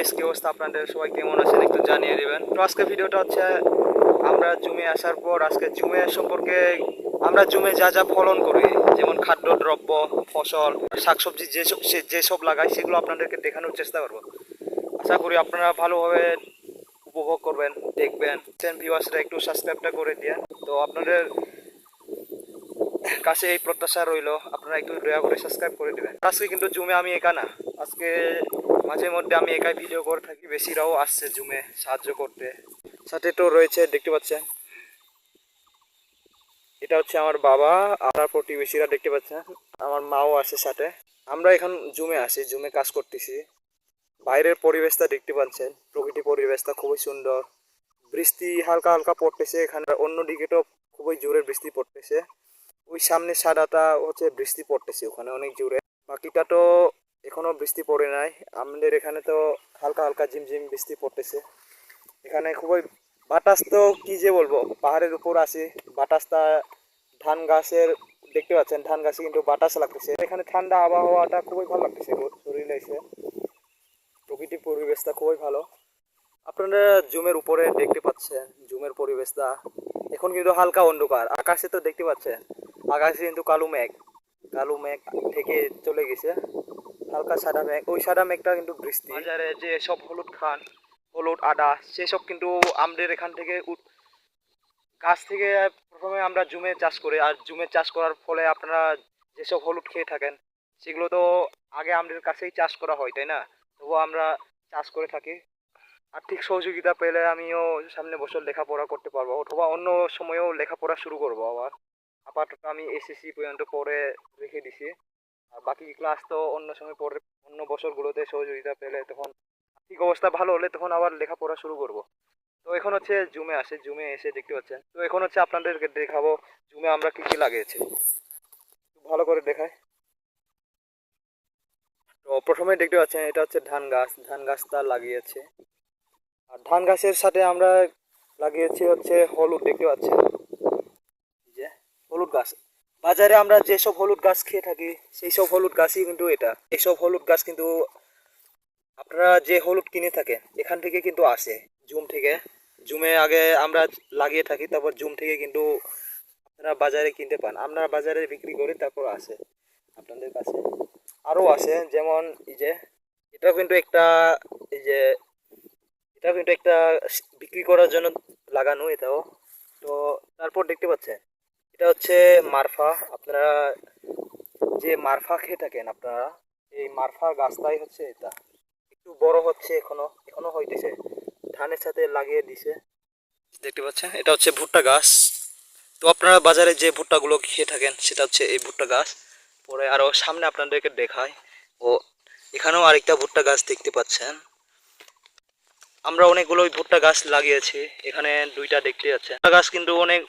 Guys, কি অবস্থা আপনাদের? সবাই কেমন আছেন একটু জানিয়ে দিবেন। তো আজকে ভিডিওটা হচ্ছে আমরা জুমে আসার পর আজকে জুমে সম্পর্কে আমরা জুমে যা যা ফলন করি, যেমন খাদ্যদ্রব্য, ফসল, শাকসবজি যেসব লাগাই সেগুলো আপনাদেরকে দেখানোর চেষ্টা করব। আশা করি আপনারা ভালোভাবে উপভোগ করবেন, দেখবেন। ভিউয়ার্সরা একটু সাবস্ক্রাইবটা করে দিয়ে। তো আপনাদের কাছে এই প্রত্যাশা রইল, আপনারা একটু দয়া করে সাবস্ক্রাইব করে দেবেন। আজকে কিন্তু জুমে আমি একা না, আজকে মাঝে মধ্যে আমি একাই ভিডিও করে থাকি, বেশিরাও আসছে জুমে সাহায্য করতে। সাথে তো রয়েছে, দেখতে পাচ্ছেন, এটা হচ্ছে আমার বাবা আর প্রতিবেশীরা, দেখতে পাচ্ছেন আমার মাও আছে সাথে। আমরা এখন জুমে আসি, জুমে কাজ করতেছি। বাইরের পরিবেশটা দেখতে পাচ্ছেন, প্রকৃতি পরিবেশটা খুবই সুন্দর। বৃষ্টি হালকা হালকা পড়তেছে এখানে, অন্যদিকে তো খুবই জোরে বৃষ্টি পড়তেছে। ওই সামনে সাদাটা হচ্ছে বৃষ্টি পড়তেছে ওখানে অনেক জোরে, বাকিটা তো এখনো বৃষ্টি পড়ে নাই। আমাদের এখানে তো হালকা হালকা ঝিমঝিম বৃষ্টি পড়তেছে। এখানে খুবই বাতাস, তো কি যে বলবো, পাহাড়ের উপর আছি, বাতাসটা ধান গাছের, দেখতে পাচ্ছেন ধান গাছে কিন্তু বাতাস লাগতেছে। এখানে ঠান্ডা আবহাওয়াটা খুবই ভালো লাগতেছে শরীরে এসে। প্রকৃতির পরিবেশটা খুবই ভালো। আপনারা জুমের উপরে দেখতে পাচ্ছেন জুমের পরিবেশটা। এখন কিন্তু হালকা অন্ধকার, আকাশে তো দেখতে পাচ্ছেন, আকাশে কিন্তু কালো মেঘ, কালো মেঘ থেকে চলে গেছে, হালকা সাদা মেঘ। ওই সাদা মেঘটা কিন্তু বৃষ্টি। বাজারে যে সব হলুদ খান, হলুদ আদা, সেসব কিন্তু আমাদের এখান থেকে গাছ থেকে প্রথমে আমরা জুমে চাষ করি। আর জুমে চাষ করার ফলে আপনারা যেসব হলুদ খেয়ে থাকেন সেগুলো তো আগে আমাদের কাছেই চাষ করা হয়, তাই না? তবুও আমরা চাষ করে থাকি। আর্থিক সহযোগিতা পেলে আমিও সামনে বছর লেখাপড়া করতে পারবো, অথবা অন্য সময়েও লেখাপড়া শুরু করবো আবার। আপাতত আমি এসএসসি পর্যন্ত পড়ে রেখে দিছি, আর বাকি ক্লাস তো অন্য সময় পড়ে, অন্য বছরগুলোতে সহযোগিতা পেলে, তখন আর্থিক অবস্থা ভালো হলে তখন আবার লেখাপড়া শুরু করব। তো এখন হচ্ছে জুমে আসে, জুমে এসে দেখতে পাচ্ছেন। তো এখন হচ্ছে আপনাদেরকে দেখাবো জুমে আমরা কি কি লাগিয়েছি, একটু ভালো করে দেখায়। তো প্রথমে দেখতে পাচ্ছেন এটা হচ্ছে ধান গাছ, ধান গাছটা লাগিয়েছে। আর ধান গাছের সাথে আমরা লাগিয়েছি হচ্ছে হলুদ, দেখতে পাচ্ছেন যে হলুদ গাছ। বাজারে আমরা যেসব হলুদ গাছ খেয়ে থাকি সেই সব হলুদ গাছই কিন্তু এটা, এসব হলুদ গাছ কিন্তু আপনারা যে হলুদ কিনে থাকেন এখান থেকে কিন্তু আসে, জুম থেকে। জুমে আগে আমরা লাগিয়ে থাকি, তারপর জুম থেকে কিন্তু আপনারা বাজারে কিনতে পান, আমরা বাজারে বিক্রি করি, তারপর আসে আপনাদের কাছে। আরও আছে, যেমন এই যে এটা কিন্তু একটা, এই যে এটা কিন্তু একটা বিক্রি করার জন্য লাগানো এটাও। তো তারপর দেখতে পাচ্ছেন এটা হচ্ছে মারফা। আপনারা যে মারফা খেয়ে থাকেন আপনারা, এই মারফা গাছটাই হচ্ছে এটা, একটু বড় হচ্ছে, এখনো এখনো হইতেছে, ধানের সাথে লাগিয়ে দিছে, দেখতে পাচ্ছেন। এটা হচ্ছে ভুট্টা গাছ। তো আপনারা বাজারে যে ভুট্টাগুলো খেয়ে থাকেন সেটা হচ্ছে এই ভুট্টা গাছ। পরে আরো সামনে আপনাদেরকে দেখায়। ও এখানেও আরেকটা ভুট্টা গাছ দেখতে পাচ্ছেন। আমরা অনেকগুলো ভুট্টা গাছ লাগিয়েছি, এখানে দুইটা দেখতে যাচ্ছেন। ভুট্টা গাছ কিন্তু অনেক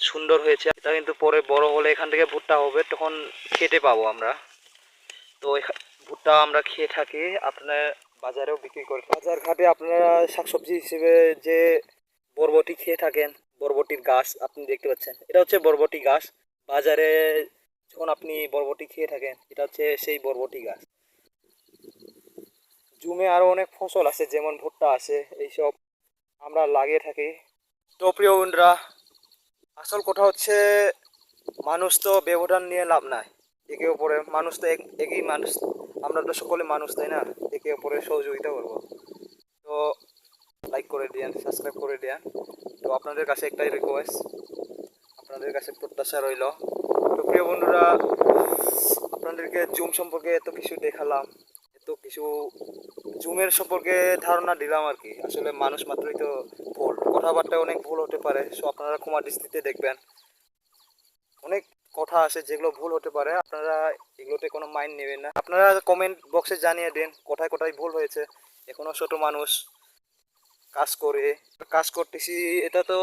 সুন্দর হয়েছে, এটা কিন্তু পরে বড় হলে এখান থেকে ভুট্টা হবে, তখন খেতে পাবো আমরা। তো ভুট্টা আমরা খেয়ে থাকি, আপনার বাজারেও বিক্রি করে। বাজার ঘাটে আপনারা শাকসবজি হিসেবে যে বরবটি খেয়ে থাকেন, বরবটির গাছ আপনি দেখতে পাচ্ছেন, এটা হচ্ছে বরবটি গাছ। বাজারে যখন আপনি বরবটি খেয়ে থাকেন, এটা হচ্ছে সেই বরবটি গাছ। জুমে আরো অনেক ফসল আছে, যেমন ভুট্টা আছে, এইসব আমরা লাগিয়ে থাকি। তো প্রিয় বন্ধুরা, আসল কথা হচ্ছে মানুষ তো ব্যবধান নিয়ে লাভ নাই, একে অপরে মানুষ তো একই মানুষ, আমরা তো সকলে মানুষ, তাই না? একে অপরের সহযোগিতা করবো। তো লাইক করে দিয়েন, সাবস্ক্রাইব করে দিয়েন। তো আপনাদের কাছে একটাই রিকোয়েস্ট, আপনাদের কাছে প্রত্যাশা রইল। তো প্রিয় বন্ধুরা, আপনাদেরকে জুম সম্পর্কে এত কিছু দেখালাম, এত কিছু জুমের সম্পর্কে ধারণা দিলাম আর কি। আসলে মানুষ মাত্রই তো ভুল, কথাবার্তা অনেক ভুল হতে পারে, সো আপনারা ক্ষমা দৃষ্টিতে দেখবেন। অনেক কথা আছে যেগুলো ভুল হতে পারে, আপনারা এগুলোতে কোনো মাইন্ড নেবেন না। আপনারা কমেন্ট বক্সে জানিয়ে দিন কোথায় কোথায় ভুল হয়েছে। এখনো ছোট মানুষ, কাজ করে কাজ করতেছি, এটা তো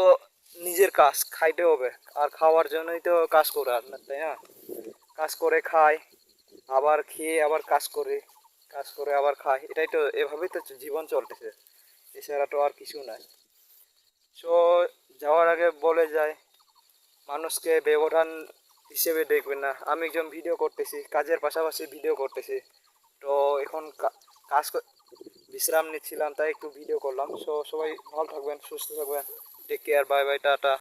নিজের কাজ, খাইতে হবে, আর খাওয়ার জন্যই তো কাজ করে আপনার, তাই না? কাজ করে খাই, আবার খেয়ে আবার কাজ করে, কাজ করে আবার খাই, এটাই তো, এভাবেই তো জীবন চলতেছে, এছাড়া তো আর কিছু নাই। সো যাওয়ার আগে বলে যায়, মানুষকে ব্যবধান হিসেবে দেখবেন না। আমি একজন ভিডিও করতেছি, কাজের পাশাপাশি ভিডিও করতেছি, তো এখন বিশ্রাম নিচ্ছিলাম, তাই একটু ভিডিও করলাম। সো সবাই ভালো থাকবেন, সুস্থ থাকবেন। Take care, bye bye, tata.